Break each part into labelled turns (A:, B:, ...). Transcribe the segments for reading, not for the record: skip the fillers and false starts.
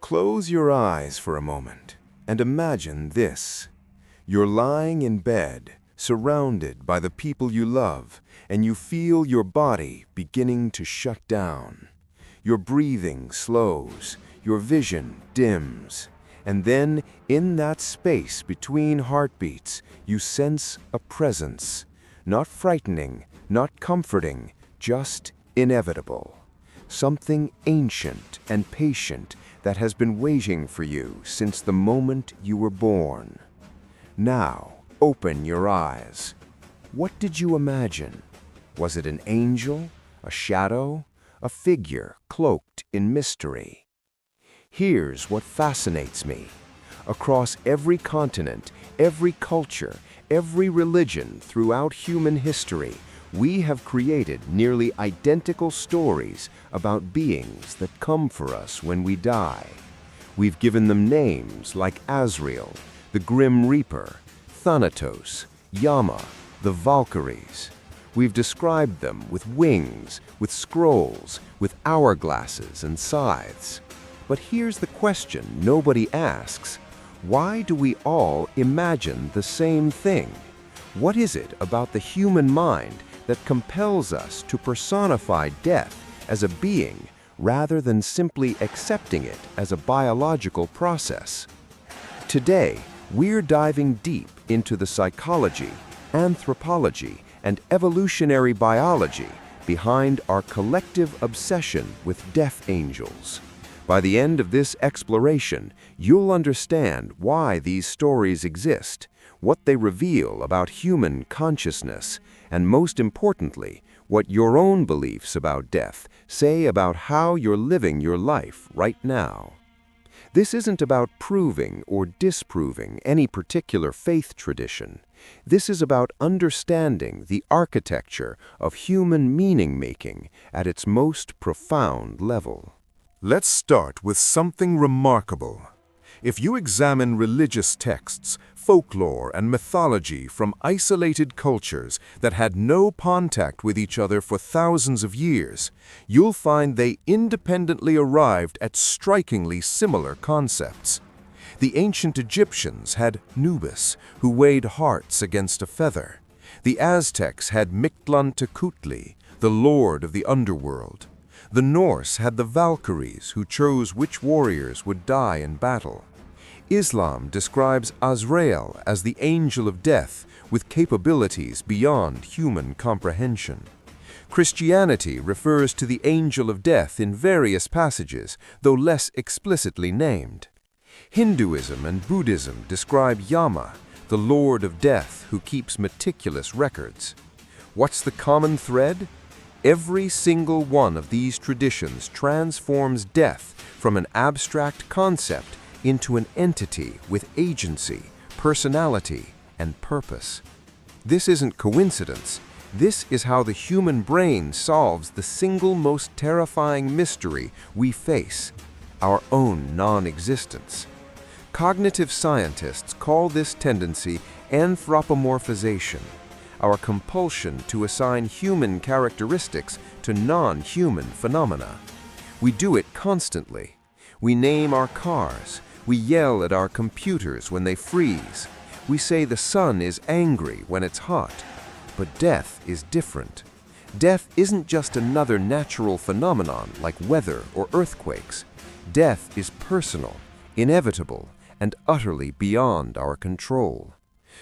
A: Close your eyes for a moment and imagine this. You're lying in bed, surrounded by the people you love, and you feel your body beginning to shut down. Your breathing slows, your vision dims, and then, in that space between heartbeats, you sense a presence, not frightening, not comforting, just inevitable. Something ancient and patient that has been waiting for you since the moment you were born. Now, open your eyes. What did you imagine? Was it an angel, a shadow, a figure cloaked in mystery? Here's what fascinates me. Across every continent, every culture, every religion throughout human history, we have created nearly identical stories about beings that come for us when we die. We've given them names like Azrael, the Grim Reaper, Thanatos, Yama, the Valkyries. We've described them with wings, with scrolls, with hourglasses and scythes. But here's the question nobody asks. Why do we all imagine the same thing? What is it about the human mind that compels us to personify death as a being rather than simply accepting it as a biological process? Today, we're diving deep into the psychology, anthropology, and evolutionary biology behind our collective obsession with death angels. By the end of this exploration, you'll understand why these stories exist, what they reveal about human consciousness, and most importantly, what your own beliefs about death say about how you're living your life right now. This isn't about proving or disproving any particular faith tradition. This is about understanding the architecture of human meaning-making at its most profound level.
B: Let's start with something remarkable. If you examine religious texts, folklore, and mythology from isolated cultures that had no contact with each other for thousands of years, you'll find they independently arrived at strikingly similar concepts. The ancient Egyptians had Nubis, who weighed hearts against a feather. The Aztecs had Mictlantecuhtli, the lord of the underworld. The Norse had the Valkyries, who chose which warriors would die in battle. Islam describes Azrael as the angel of death with capabilities beyond human comprehension. Christianity refers to the angel of death in various passages, though less explicitly named. Hinduism and Buddhism describe Yama, the lord of death who keeps meticulous records. What's the common thread? Every single one of these traditions transforms death from an abstract concept into an entity with agency, personality, and purpose. This isn't coincidence. This is how the human brain solves the single most terrifying mystery we face, our own non-existence. Cognitive scientists call this tendency anthropomorphization, our compulsion to assign human characteristics to non-human phenomena. We do it constantly. We name our cars. We yell at our computers when they freeze. We say the sun is angry when it's hot. But death is different. Death isn't just another natural phenomenon like weather or earthquakes. Death is personal, inevitable, and utterly beyond our control.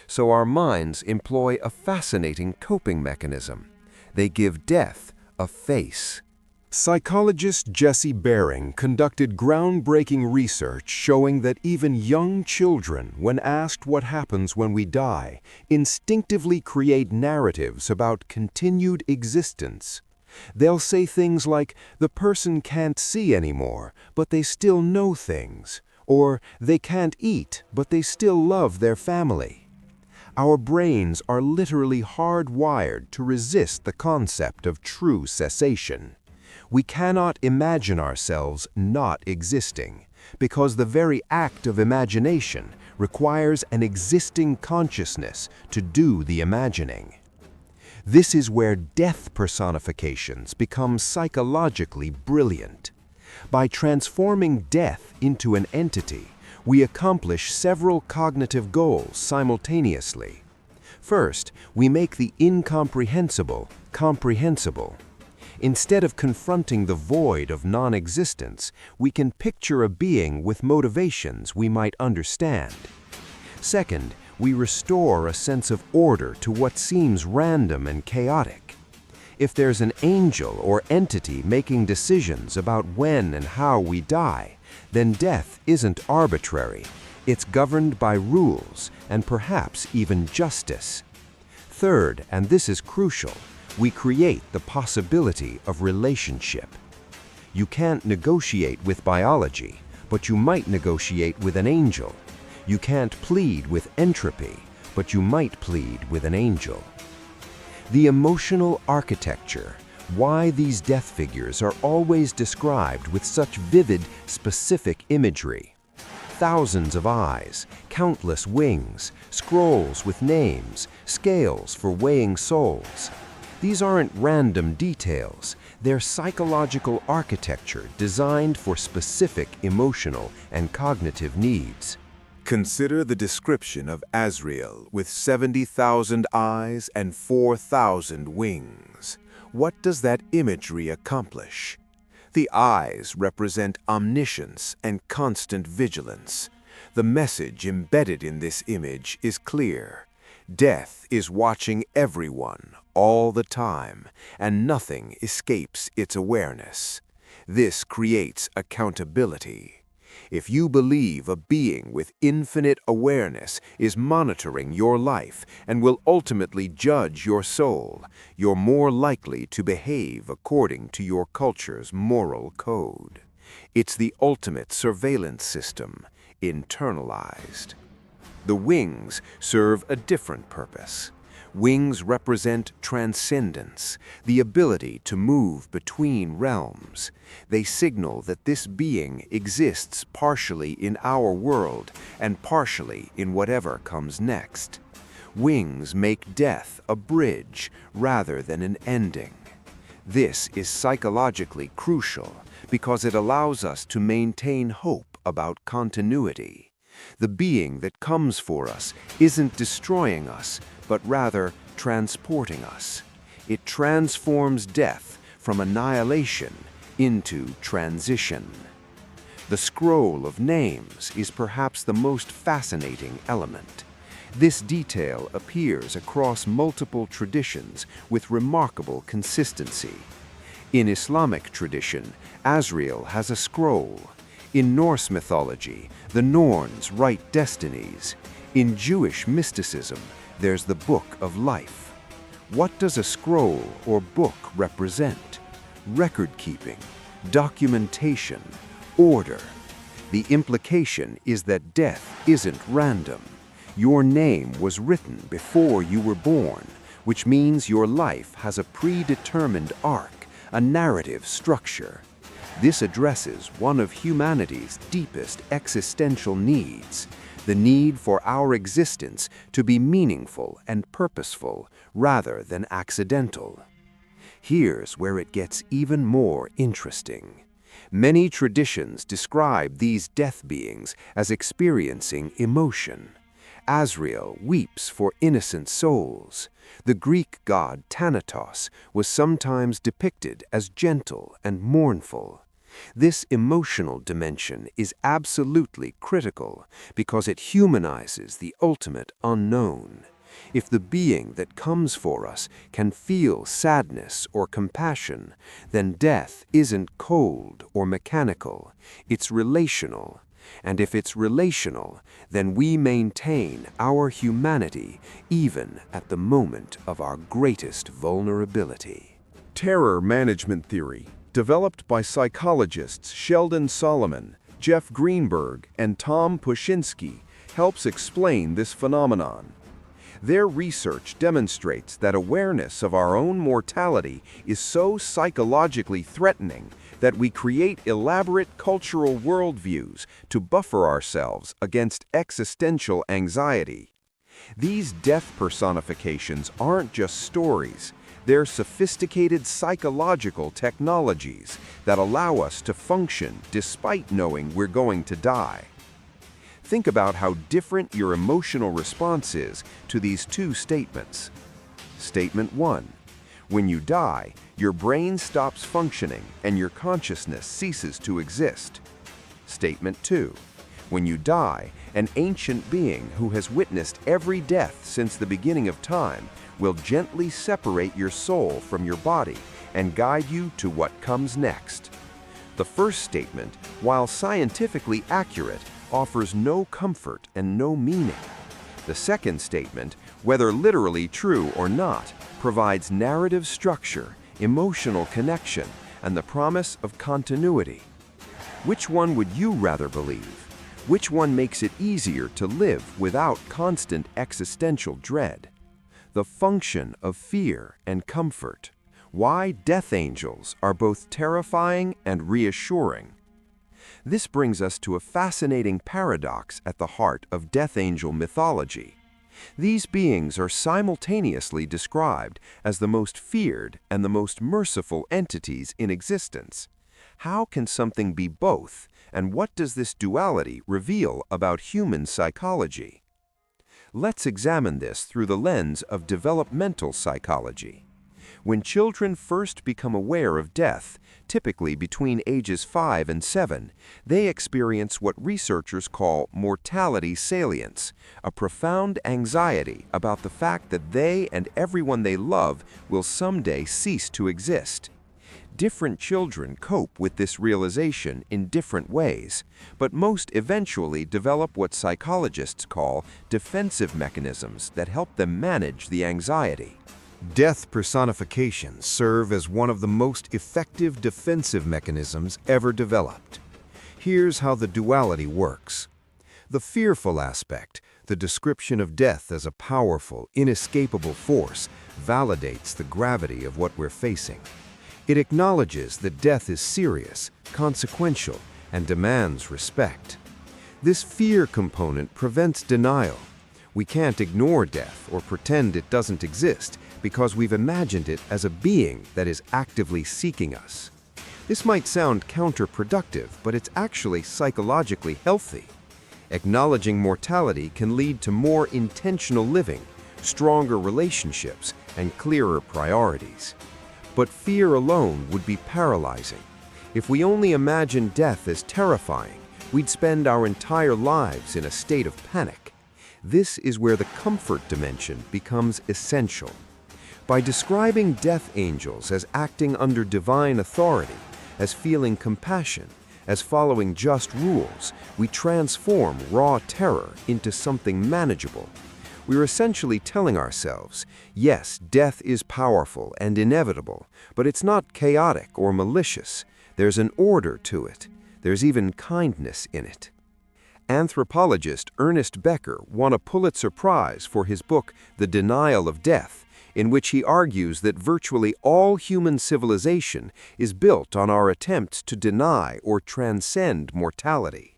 B: So our minds employ a fascinating coping mechanism. They give death a face.
A: Psychologist Jesse Bering conducted groundbreaking research showing that even young children, when asked what happens when we die, instinctively create narratives about continued existence. They'll say things like, the person can't see anymore, but they still know things, or they can't eat, but they still love their family. Our brains are literally hardwired to resist the concept of true cessation. We cannot imagine ourselves not existing, because the very act of imagination requires an existing consciousness to do the imagining. This is where death personifications become psychologically brilliant. By transforming death into an entity, we accomplish several cognitive goals simultaneously. First, we make the incomprehensible comprehensible. Instead of confronting the void of non-existence, we can picture a being with motivations we might understand. Second, we restore a sense of order to what seems random and chaotic. If there's an angel or entity making decisions about when and how we die, then death isn't arbitrary. It's governed by rules and perhaps even justice. Third, and this is crucial, we create the possibility of relationship. You can't negotiate with biology, but you might negotiate with an angel. You can't plead with entropy, but you might plead with an angel. The emotional architecture, why these death figures are always described with such vivid, specific imagery. Thousands of eyes, countless wings, scrolls with names, scales for weighing souls. These aren't random details, they're psychological architecture designed for specific emotional and cognitive needs.
B: Consider the description of Azrael with 70,000 eyes and 4,000 wings. What does that imagery accomplish? The eyes represent omniscience and constant vigilance. The message embedded in this image is clear. Death is watching everyone all the time, and nothing escapes its awareness. This creates accountability. If you believe a being with infinite awareness is monitoring your life and will ultimately judge your soul, you're more likely to behave according to your culture's moral code. It's the ultimate surveillance system, internalized. The wings serve a different purpose. Wings represent transcendence, the ability to move between realms. They signal that this being exists partially in our world and partially in whatever comes next. Wings make death a bridge rather than an ending. This is psychologically crucial because it allows us to maintain hope about continuity. The being that comes for us isn't destroying us, but rather transporting us. It transforms death from annihilation into transition. The scroll of names is perhaps the most fascinating element. This detail appears across multiple traditions with remarkable consistency. In Islamic tradition, Azrael has a scroll. In Norse mythology, the Norns write destinies. In Jewish mysticism, there's the Book of Life. What does a scroll or book represent? Record-keeping, documentation, order. The implication is that death isn't random. Your name was written before you were born, which means your life has a predetermined arc, a narrative structure. This addresses one of humanity's deepest existential needs, the need for our existence to be meaningful and purposeful rather than accidental. Here's where it gets even more interesting. Many traditions describe these death beings as experiencing emotion. Azrael weeps for innocent souls. The Greek god Thanatos was sometimes depicted as gentle and mournful. This emotional dimension is absolutely critical because it humanizes the ultimate unknown. If the being that comes for us can feel sadness or compassion, then death isn't cold or mechanical, it's relational. And if it's relational, then we maintain our humanity even at the moment of our greatest vulnerability. Terror management theory, developed by psychologists Sheldon Solomon, Jeff Greenberg, and Tom Pushinsky, helps explain this phenomenon. Their research demonstrates that awareness of our own mortality is so psychologically threatening that we create elaborate cultural worldviews to buffer ourselves against existential anxiety. These death personifications aren't just stories,
A: They're sophisticated psychological technologies that allow us to function despite knowing we're going to die. Think about how different your emotional response is to these two statements. Statement 1. When you die, your brain stops functioning and your consciousness ceases to exist. Statement 2. When you die, an ancient being who has witnessed every death since the beginning of time will gently separate your soul from your body and guide you to what comes next. The first statement, while scientifically accurate, offers no comfort and no meaning. The second statement, whether literally true or not, provides narrative structure, emotional connection, and the promise of continuity. Which one would you rather believe? Which one makes it easier to live without constant existential dread? The function of fear and comfort. Why death angels are both terrifying and reassuring. This brings us to a fascinating paradox at the heart of death angel mythology. These beings are simultaneously described as the most feared and the most merciful entities in existence. How can something be both, and what does this duality reveal about human psychology? Let's examine this through the lens of developmental psychology. When children first become aware of death, typically between ages 5 and 7, they experience what researchers call mortality salience, a profound anxiety about the fact that they and everyone they love will someday cease to exist. Different children cope with this realization in different ways, but most eventually develop what psychologists call defensive mechanisms that help them manage the anxiety.
B: Death personifications serve as one of the most effective defensive mechanisms ever developed. Here's how the duality works. The fearful aspect, the description of death as a powerful, inescapable force, validates the gravity of what we're facing. It acknowledges that death is serious, consequential, and demands respect. This fear component prevents denial. We can't ignore death or pretend it doesn't exist because we've imagined it as a being that is actively seeking us. This might sound counterproductive, but it's actually psychologically healthy. Acknowledging mortality can lead to more intentional living, stronger relationships, and clearer priorities. But fear alone would be paralyzing. If we only imagined death as terrifying, we'd spend our entire lives in a state of panic. This is where the comfort dimension becomes essential. By describing death angels as acting under divine authority, as feeling compassion, as following just rules, we transform raw terror into something manageable. We're essentially telling ourselves, yes, death is powerful and inevitable, but it's not chaotic or malicious. There's an order to it. There's even kindness in it. Anthropologist Ernest Becker won a Pulitzer Prize for his book, The Denial of Death, in which he argues that virtually all human civilization is built on our attempts to deny or transcend mortality.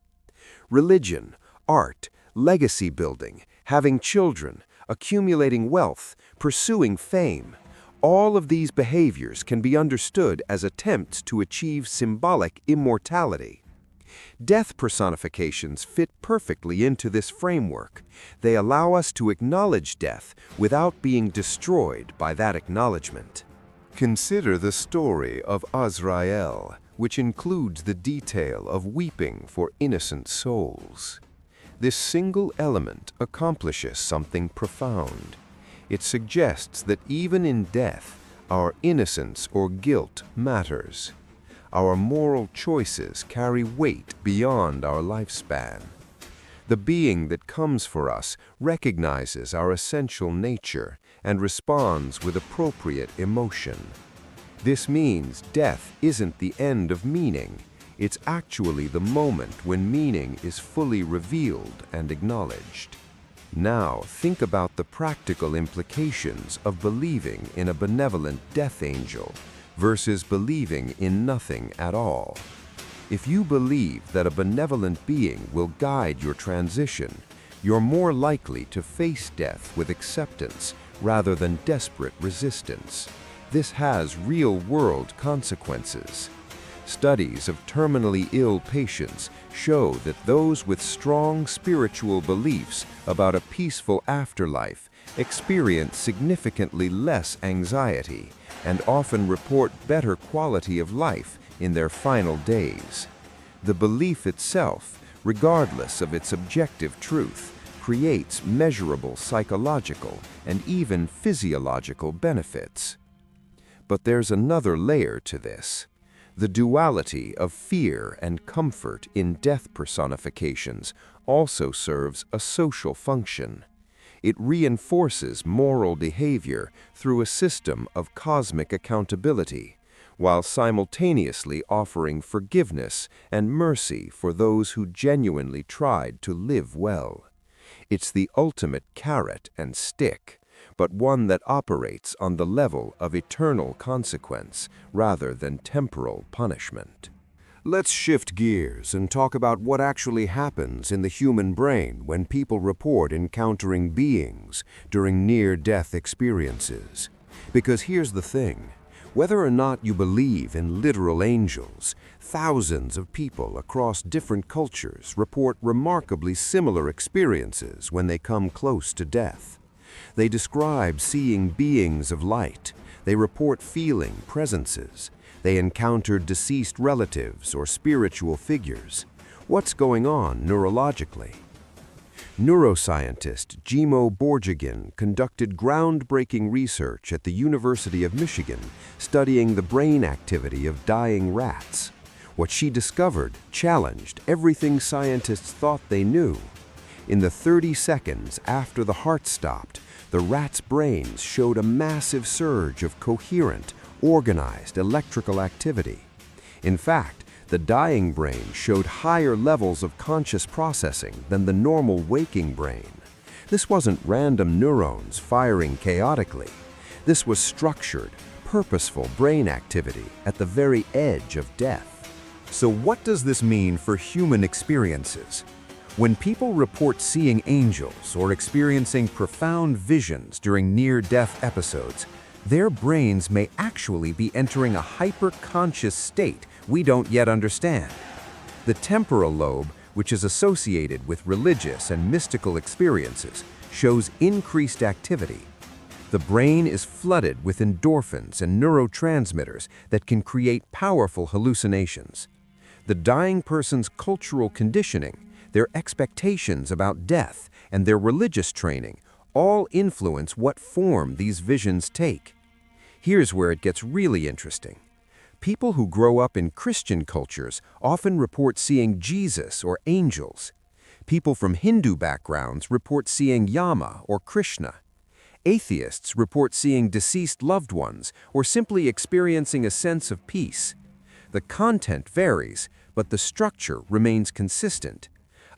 B: Religion, art, legacy building, having children, accumulating wealth, pursuing fame, all of these behaviors can be understood as attempts to achieve symbolic immortality. Death personifications fit perfectly into this framework. They allow us to acknowledge death without being destroyed by that acknowledgement. Consider the story of Azrael, which includes the detail of weeping for innocent souls. This single element accomplishes something profound. It suggests that even in death, our innocence or guilt matters. Our moral choices carry weight beyond our lifespan. The being that comes for us recognizes our essential nature and responds with appropriate emotion. This means death isn't the end of meaning. It's actually the moment when meaning is fully revealed and acknowledged. Now, think about the practical implications of believing in a benevolent death angel versus believing in nothing at all. If you believe that a benevolent being will guide your transition, you're more likely to face death with acceptance rather than desperate resistance. This has real-world consequences. Studies of terminally ill patients show that those with strong spiritual beliefs about a peaceful afterlife experience significantly less anxiety and often report better quality of life in their final days. The belief itself, regardless of its objective truth, creates measurable psychological and even physiological benefits. But there's another layer to this. The duality of fear and comfort in death personifications also serves a social function. It reinforces moral behavior through a system of cosmic accountability, while simultaneously offering forgiveness and mercy for those who genuinely tried to live well. It's the ultimate carrot and stick, but one that operates on the level of eternal consequence rather than temporal punishment. Let's shift gears and talk about what actually happens in the human brain when people report encountering beings during near-death experiences. Because here's the thing. Whether or not you believe in literal angels, thousands of people across different cultures report remarkably similar experiences when they come close to death. They describe seeing beings of light. They report feeling presences. They encounter deceased relatives or spiritual figures. What's going on neurologically? Neuroscientist Jimo Borjigin conducted groundbreaking research at the University of Michigan studying the brain activity of dying rats. What she discovered challenged everything scientists thought they knew. In the 30 seconds after the heart stopped, the rats' brains showed a massive surge of coherent, organized electrical activity. In fact, the dying brain showed higher levels of conscious processing than the normal waking brain. This wasn't random neurons firing chaotically. This was structured, purposeful brain activity at the very edge of death. So what does this mean for human experiences? When people report seeing angels or experiencing profound visions during near-death episodes, their brains may actually be entering a hyper-conscious state we don't yet understand. The temporal lobe, which is associated with religious and mystical experiences, shows increased activity. The brain is flooded with endorphins and neurotransmitters that can create powerful hallucinations. The dying person's cultural conditioning, their expectations about death, and their religious training all influence what form these visions take. Here's where it gets really interesting. People who grow up in Christian cultures often report seeing Jesus or angels. People from Hindu backgrounds report seeing Yama or Krishna. Atheists report seeing deceased loved ones or simply experiencing a sense of peace. The content varies, but the structure remains consistent.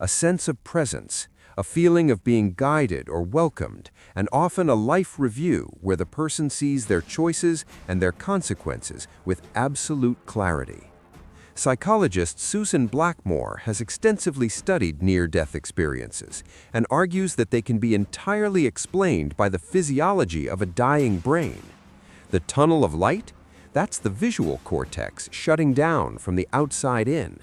B: A sense of presence, a feeling of being guided or welcomed, and often a life review where the person sees their choices and their consequences with absolute clarity. Psychologist Susan Blackmore has extensively studied near-death experiences and argues that they can be entirely explained by the physiology of a dying brain. The tunnel of light? That's the visual cortex shutting down from the outside in.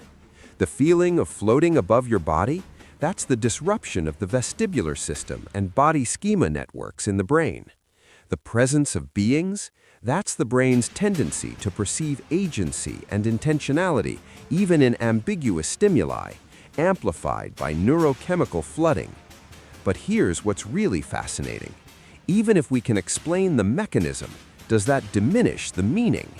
B: The feeling of floating above your body? That's the disruption of the vestibular system and body schema networks in the brain. The presence of beings? That's the brain's tendency to perceive agency and intentionality even in ambiguous stimuli, amplified by neurochemical flooding. But here's what's really fascinating. Even if we can explain the mechanism, does that diminish the meaning?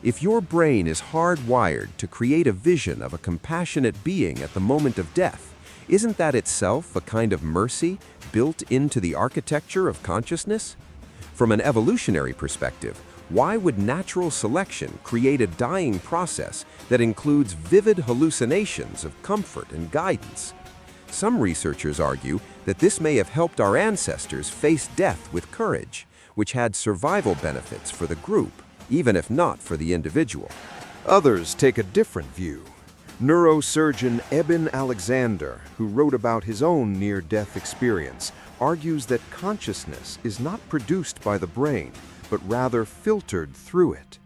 B: If your brain is hardwired to create a vision of a compassionate being at the moment of death, isn't that itself a kind of mercy built into the architecture of consciousness? From an evolutionary perspective, why would natural selection create a dying process that includes vivid hallucinations of comfort and guidance? Some researchers argue that this may have helped our ancestors face death with courage, which had survival benefits for the group, even if not for the individual. Others take a different view. Neurosurgeon Eben Alexander, who wrote about his own near-death experience, argues that consciousness is not produced by the brain,
A: but rather filtered through it.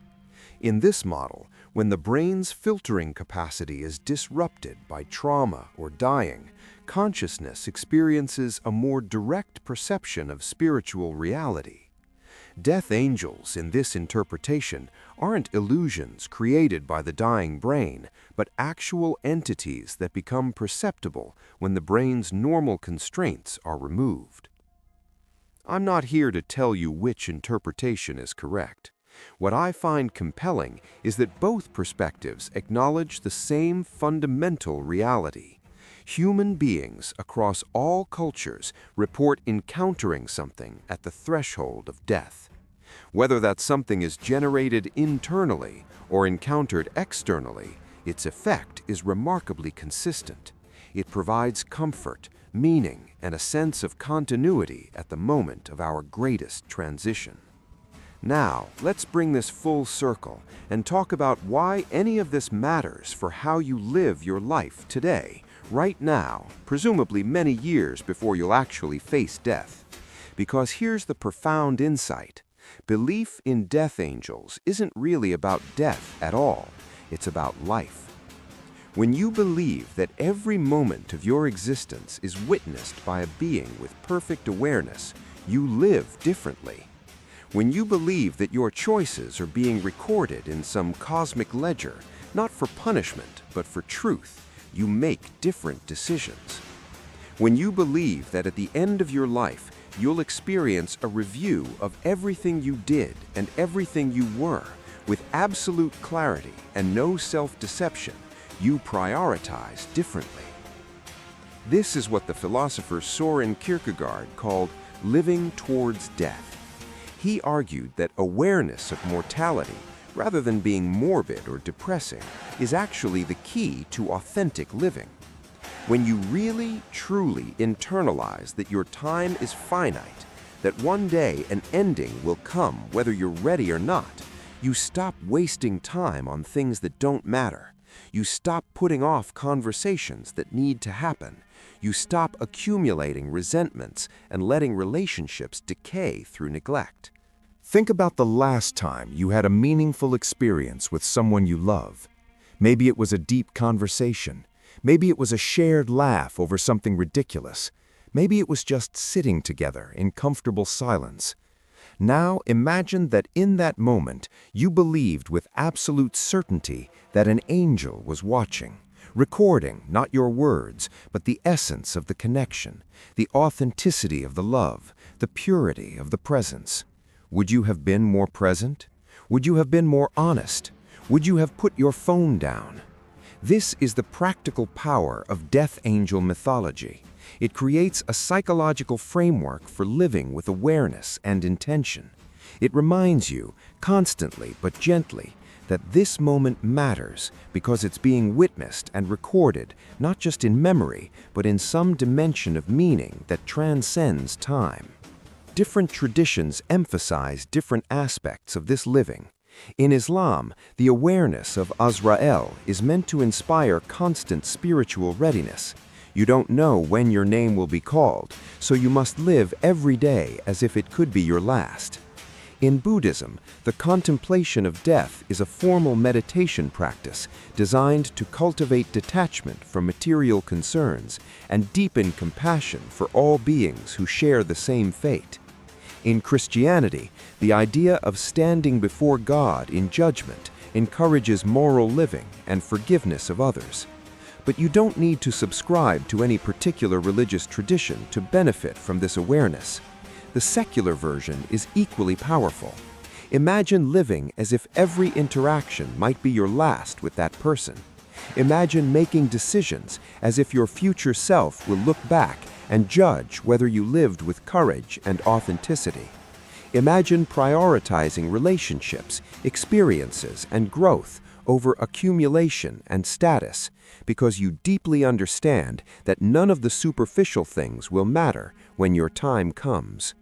A: In this model, when the brain's filtering capacity is disrupted by trauma or dying, consciousness experiences a more direct perception of spiritual reality. Death angels, in this interpretation, aren't illusions created by the dying brain, but actual entities that become perceptible when the brain's normal constraints are removed. I'm not here to tell you which interpretation is correct. What I find compelling is that both perspectives acknowledge the same fundamental reality. Human beings across all cultures report encountering something at the threshold of death. Whether that something is generated internally or encountered externally, its effect is remarkably consistent. It provides comfort, meaning, and a sense of continuity at the moment of our greatest transition. Now, let's bring this full circle and talk about why any of this matters for how you live your life today, right now, presumably many years before you'll actually face death. Because here's the profound insight. Belief in death angels isn't really about death at all. It's about life. When you believe that every moment of your existence is witnessed by a being with perfect awareness, you live differently. When you believe that your choices are being recorded in some cosmic ledger, not for punishment, but for truth, you make different decisions. When you believe that at the end of your life, you'll experience a review of everything you did and everything you were, with absolute clarity and no self-deception, you prioritize differently. This is what the philosopher Soren Kierkegaard called living towards death. He argued that awareness of mortality, rather than being morbid or depressing, is actually the key to authentic living. When you really, truly internalize that your time is finite, that one day an ending will come whether you're ready or not, you stop wasting time on things that don't matter. You stop putting off conversations that need to happen. You stop accumulating resentments and letting relationships decay through neglect.
B: Think about the last time you had a meaningful experience with someone you love. Maybe it was a deep conversation. Maybe it was a shared laugh over something ridiculous. Maybe it was just sitting together in comfortable silence. Now imagine that in that moment you believed with absolute certainty that an angel was watching, recording not your words, but the essence of the connection, the authenticity of the love, the purity of the presence. Would you have been more present? Would you have been more honest? Would you have put your phone down? This is the practical power of death angel mythology. It creates a psychological framework for living with awareness and intention. It reminds you, constantly but gently, that this moment matters because it's being witnessed and recorded not just in memory, but in some dimension of meaning that transcends time. Different traditions emphasize different aspects of this living. In Islam, the awareness of Azrael is meant to inspire constant spiritual readiness. You don't know when your name will be called, so you must live every day as if it could be your last. In Buddhism, the contemplation of death is a formal meditation practice designed to cultivate detachment from material concerns and deepen compassion for all beings who share the same fate. In Christianity, the idea of standing before God in judgment encourages moral living and forgiveness of others. But you don't need to subscribe to any particular religious tradition to benefit from this awareness. The secular version is equally powerful. Imagine living as if every interaction might be your last with that person. Imagine making decisions as if your future self will look back and judge whether you lived with courage and authenticity. Imagine prioritizing relationships, experiences, and growth over accumulation and status, because you deeply understand that none of the superficial things will matter when your time comes.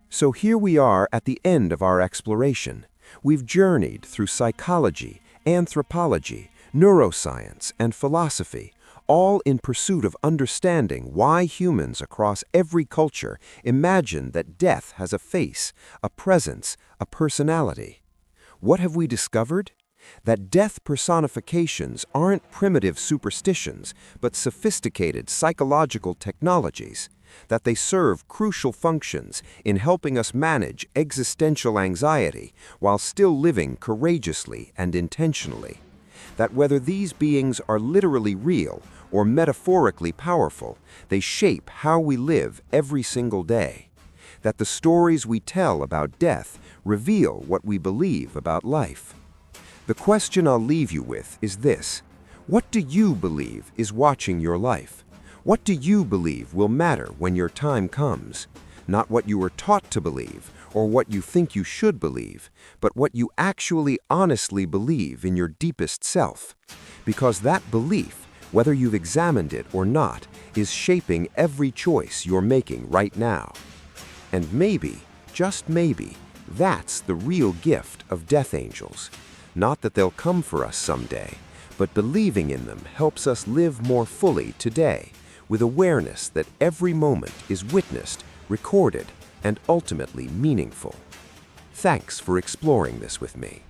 B: So here we are at the end of our exploration. We've journeyed through psychology, anthropology, neuroscience, and philosophy,
A: all in pursuit of understanding why humans across every culture imagine that death has a face, a presence, a personality. What have we discovered? That death personifications aren't primitive superstitions, but sophisticated psychological technologies, that they serve crucial functions in helping us manage existential anxiety while still living courageously and intentionally, that whether these beings are literally real or metaphorically powerful, they shape how we live every single day, that the stories we tell about death reveal what we believe about life. The question I'll leave you with is this: what do you believe is watching your life? What do you believe will matter when your time comes? Not what you were taught to believe or what you think you should believe, but what you actually honestly believe in your deepest self. Because that belief, whether you've examined it or not, is shaping every choice you're making right now. And maybe, just maybe, that's the real gift of death angels. Not that they'll come for us someday, but believing in them helps us live more fully today, with awareness that every moment is witnessed, recorded, and ultimately meaningful. Thanks for exploring this with me.